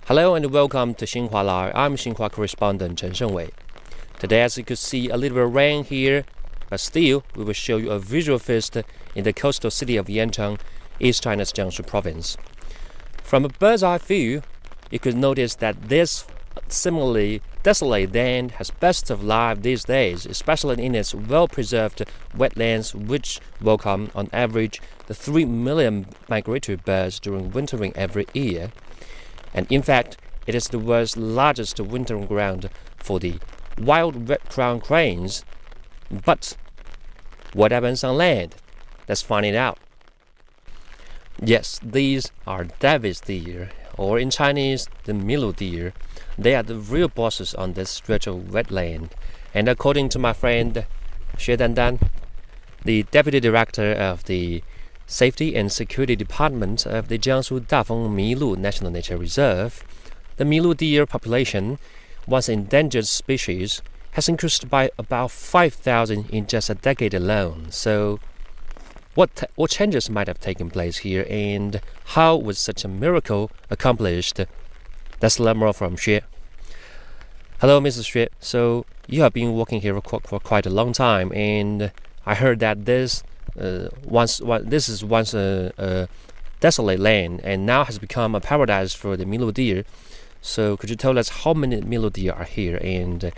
Hello and welcome to Xinhua Live. I'm Xinhua correspondent Chen Shengwei. Today, as you could see, a little bit of rain here, but still, we will show you a visual feast in the coastal city of Yancheng, East China's Jiangsu province. From a bird's eye view, you could notice that this similarly desolate land has best of life these days, especially in its well-preserved wetlands, which welcome on average the 3 million migratory birds during wintering every year. And in fact, it is the world's largest wintering ground for the wild red-crowned cranes. But what happens on land? Let's find it out. Yes, these are David's deer, or in Chinese, the Milu deer. They are the real bosses on this stretch of wetland. And according to my friend Xue Dandan, the deputy director of the Safety and Security Department of the Jiangsu Dafeng Milu National Nature Reserve, the Milu deer population, once endangered species, has increased by about 5,000 in just a decade alone. So, what changes might have taken place here, and how was such a miracle accomplished? Let's learn more from Xue. Hello, Mrs. Xue. So, you have been working here for quite a long time, and I heard that this is once a desolate land and now has become a paradise for the Milu deer. So could you tell us how many Milu deer are here, and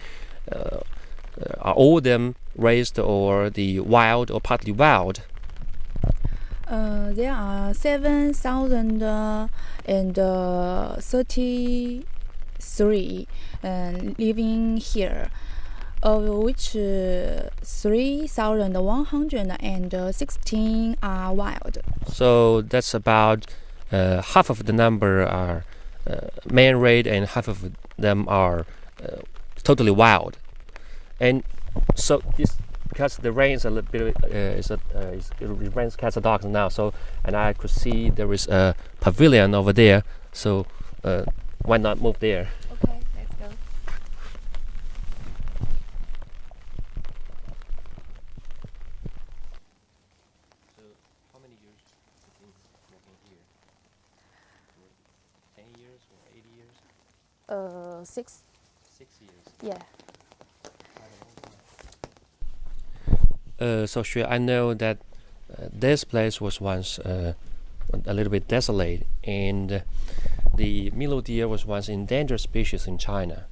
are all of them raised or the wild or partly wild? There are 7,033 living here, of which 3,116 are wild. So that's about half of the number are man-raised and half of them are totally wild. And so this, because the rain is a little bit it rains cats and dogs now, so and I could see there is a pavilion over there, so why not move there? Okay, let's go. So how many years have you been working here? 10 years or 8 years? 6. 6 years. Yeah. So Xue, I know that this place was once a little bit desolate, and the Milu deer was once an endangered species in China.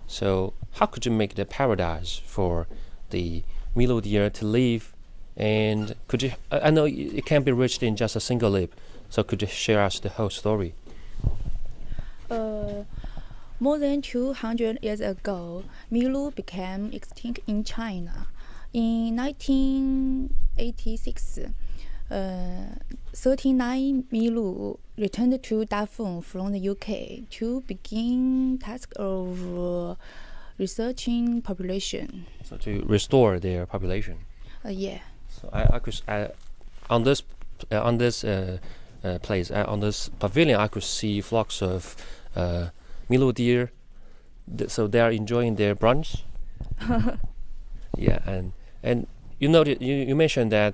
So how could you make it a paradise for the Milu deer to live? And could you? I know it can't be reached in just a single leap. So could you share us the whole story? More than 200 years ago, Milu became extinct in China. In 1986, 39 Milu returned to Dafeng from the UK to begin task of researching population. So to restore their population. Yeah. So I could on this place on this pavilion I could see flocks of Milu deer. So they are enjoying their brunch. Yeah, and you noted you mentioned that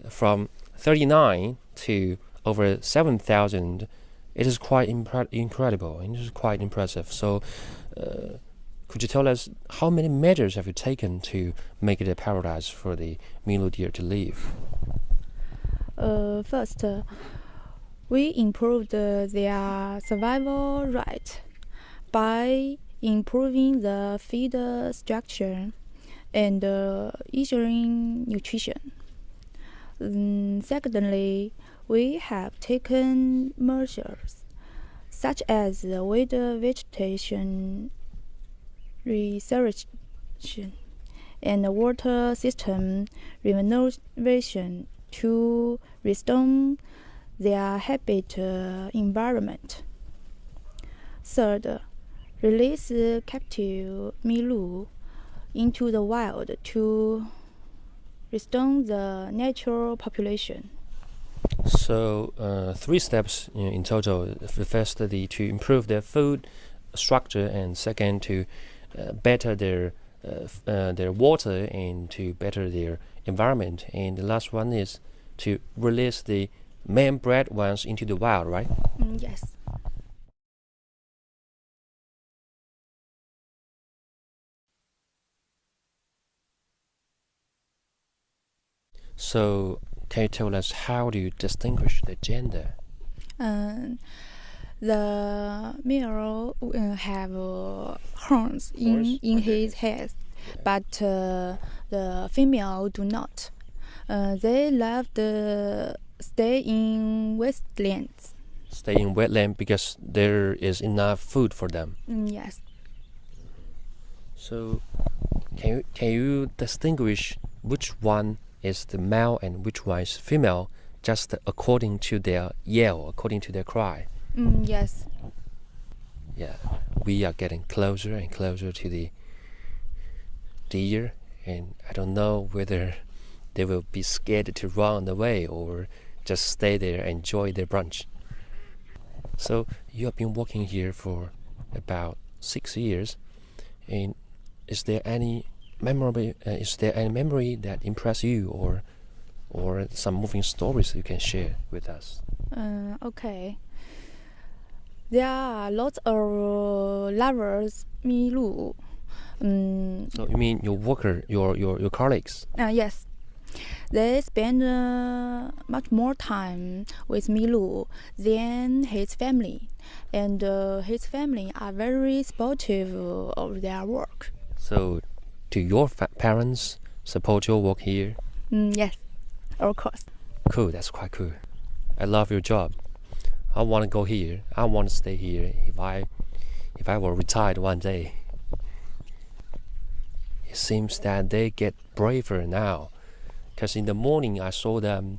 from 39 to over 7,000, it is quite incredible, and it is quite impressive. So, could you tell us how many measures have you taken to make it a paradise for the Milu deer to live? First, we improved their survival rate by improving the feed structure and ensuring nutrition. Secondly, we have taken measures such as weed vegetation restoration and water system renovation to restore their habitat environment. Third, release captive Milu into the wild to restore the natural population. So 3 steps in total. The first, to improve their food structure, and second, to better their water and to better their environment, and the last one is to release the man-bred ones into the wild, right? Yes. So, can you tell us how do you distinguish the gender? The male have horns in his head, but the female do not. They love to stay in wetlands. Stay in wetland because there is enough food for them. Yes. So, can you distinguish which one is the male and which one is female, just according to their yell, according to their cry? Yes. Yeah, we are getting closer and closer to the deer, and I don't know whether they will be scared to run away or just stay there and enjoy their brunch. So you have been working here for about 6 years, and is there any memory that impressed you, or some moving stories you can share with us? Okay. There are lots of lovers, Milu. So you mean your worker, your colleagues? Yes. They spend much more time with Milu than his family, and his family are very supportive of their work. So, do your parents support your work here? Yes, of course. Cool, that's quite cool. I love your job. I want to go here. I want to stay here if I were retired one day. It seems that they get braver now, because in the morning I saw them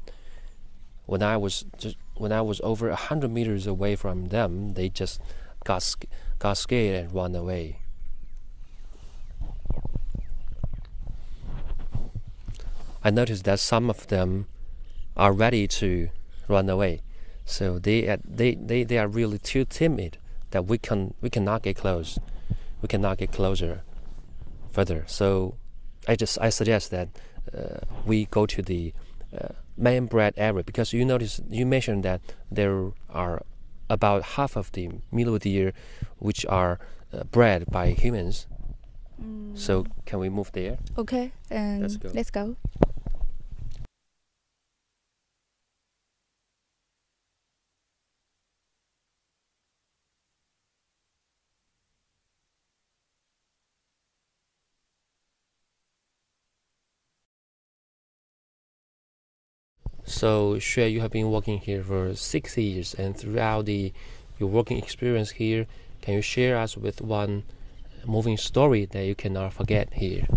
when I was over 100 meters away from them. They just got scared and run away. I noticed that some of them are ready to run away, so they are really too timid that we cannot get close. We cannot get closer further. So I suggest that we go to the man-bred area, because you mentioned that there are about half of the Milu deer which are bred by humans. So can we move there? Okay, Let's go. Let's go. So, Xue, you have been working here for 6 years, and throughout your working experience here, can you share us with one moving story that you cannot forget here?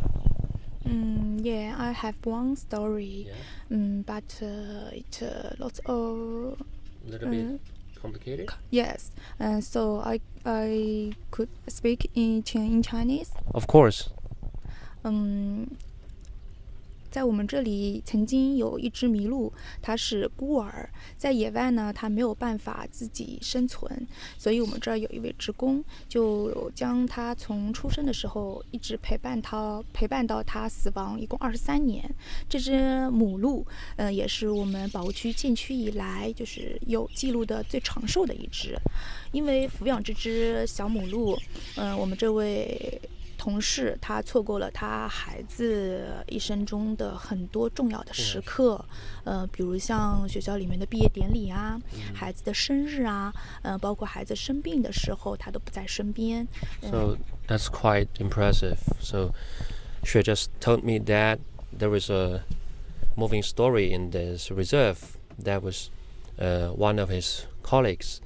Yeah, I have one story, but it's lots of A little bit complicated? yes. So I could speak in Chinese. Of course. 在我们这里曾经有一只麋鹿，它是孤儿，在野外呢，它没有办法自己生存，所以我们这儿有一位职工，就将它从出生的时候一直陪伴到它死亡，一共23年。这只母鹿，也是我们保护区建区以来就是有记录的最长寿的一只。因为抚养这只小母鹿，我们这位同事他错过了他孩子一生中的很多重要的时刻，比如像学校里面的毕业典礼啊，孩子的生日啊，包括孩子生病的时候，他都不在身边。So that's quite impressive. So she just told me that there was a moving story in this reserve that was one of his colleagues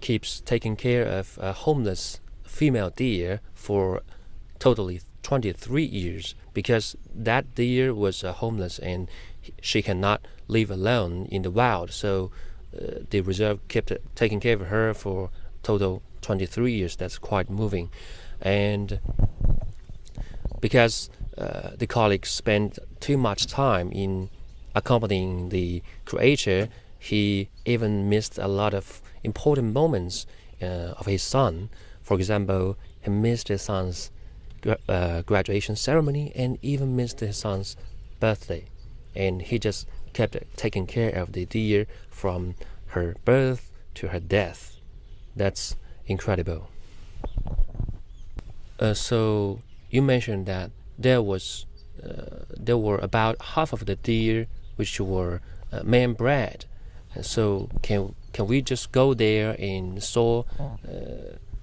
keeps taking care of a homeless female deer for totally 23 years, because that deer was homeless and she cannot live alone in the wild. So the reserve kept taking care of her for total 23 years. That's quite moving. And because the colleagues spent too much time in accompanying the creature, he even missed a lot of important moments of his son. For example, he missed his son's graduation ceremony and even missed his son's birthday. And he just kept taking care of the deer from her birth to her death. That's incredible. So you mentioned that there was there were about half of the deer which were man bred. And so can we just go there and saw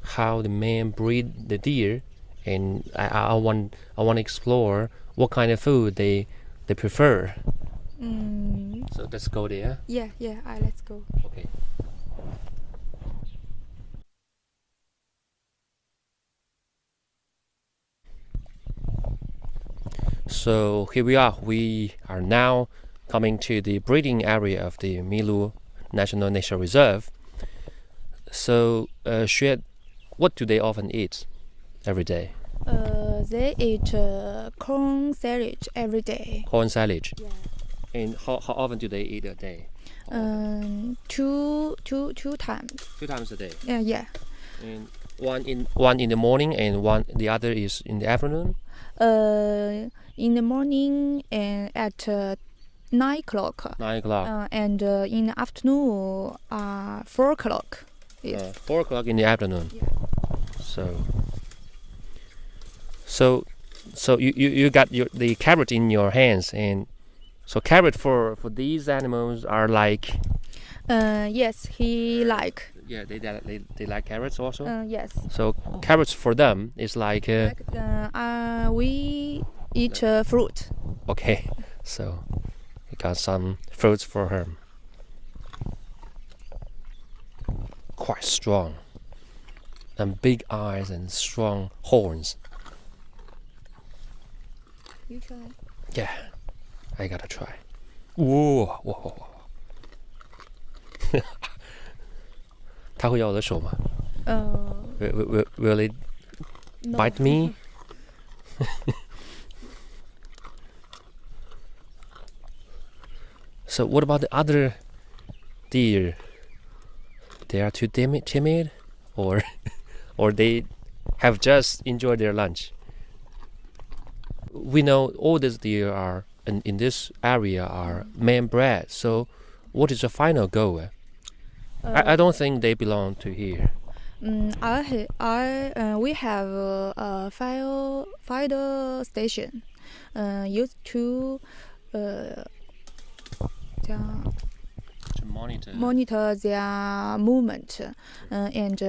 how the man breed the deer? And I want to explore what kind of food they prefer. So let's go there. Yeah, let's go. Okay. So here we are. We are now coming to the breeding area of the Milu National Nature Reserve. So, Xue, what do they often eat every day? They eat corn silage every day. Corn silage. Yeah. And how often do they eat a day? Two times. 2 times a day. Yeah. And one in the morning and the other is in the afternoon. In the morning and at 9 o'clock. 9 o'clock. And in the afternoon, 4 o'clock. Yes. 4 o'clock in the afternoon. Yeah. So you got the carrot in your hands, and so carrot for these animals are like. Yes, he like. Yeah, they like carrots also. Yes. So carrots for them is like. We eat fruit. Okay, so we got some fruits for him. Quite strong, and big eyes and strong horns. You try. Yeah, I gotta try. Whoa. 它会咬我的手吗？Will it No. bite me? So what about the other deer? They are too timid, or they have just enjoyed their lunch. We know all these deer are in this area are man bred. So what is the final goal? I don't think they belong to here. We have a fire station used to monitor their movement and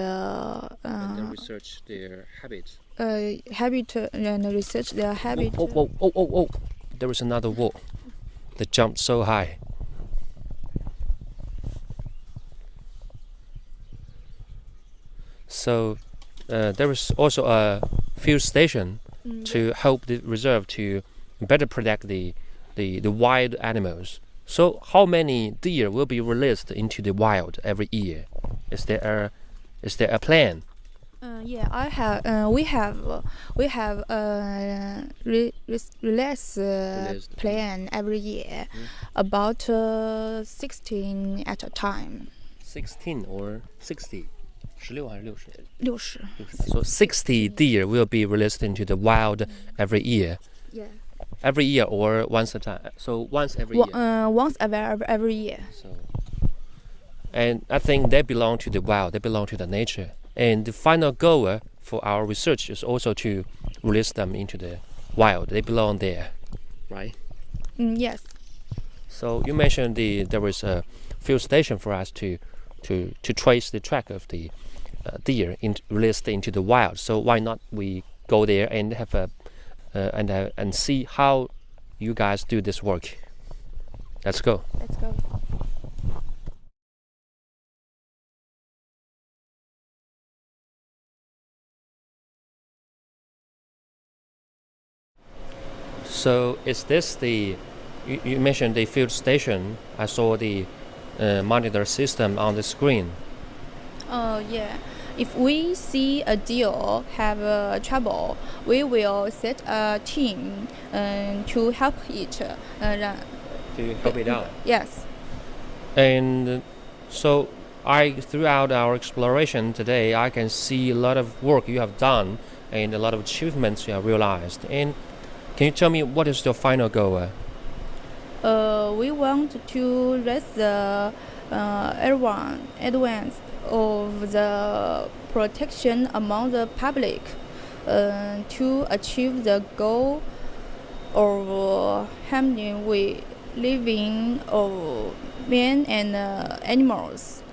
research their habits. And research their habit. Oh! There was another wolf that jumped so high. So there is also a field station to help the reserve to better protect the wild animals. So how many deer will be released into the wild every year? Is there a plan? We have release plan every year, about 16 at a time. 16 or 60? 16还是60? 60. So 60 deer will be released into the wild every year. Yeah. Every year or once a time? So once every year? Once every year. So, and I think they belong to the wild, they belong to the nature. And the final goal for our research is also to release them into the wild. They belong there, right? Yes. So you mentioned there was a field station for us to trace the track of the deer released into the wild. So why not we go there and have and see how you guys do this work? Let's go. Let's go. So is this you mentioned the field station? I saw the monitor system on the screen. Yeah. If we see a deer have trouble, we will set a team to help it. To help it out. Yes. And so throughout our exploration today, I can see a lot of work you have done and a lot of achievements you have realized. And can you tell me what is your final goal? We want to raise the advance of the protection among the public to achieve the goal of harmony with living men and animals,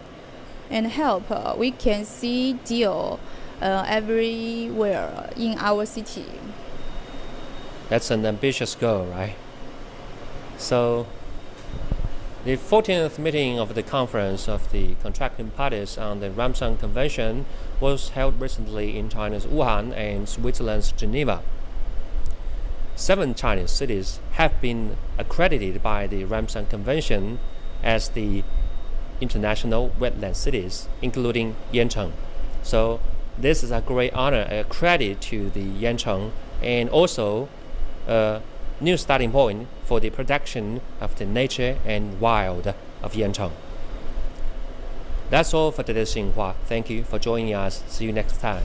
and help we can see deer everywhere in our city. That's an ambitious goal, right? So, the 14th meeting of the Conference of the Contracting Parties on the Ramsar Convention was held recently in China's Wuhan and Switzerland's Geneva. 7 Chinese cities have been accredited by the Ramsar Convention as the international wetland cities, including Yancheng. So this is a great honor, a credit to the Yancheng, and also a new starting point for the protection of the nature and wild of Yancheng. That's all for today's Xinhua. Thank you for joining us. See you next time.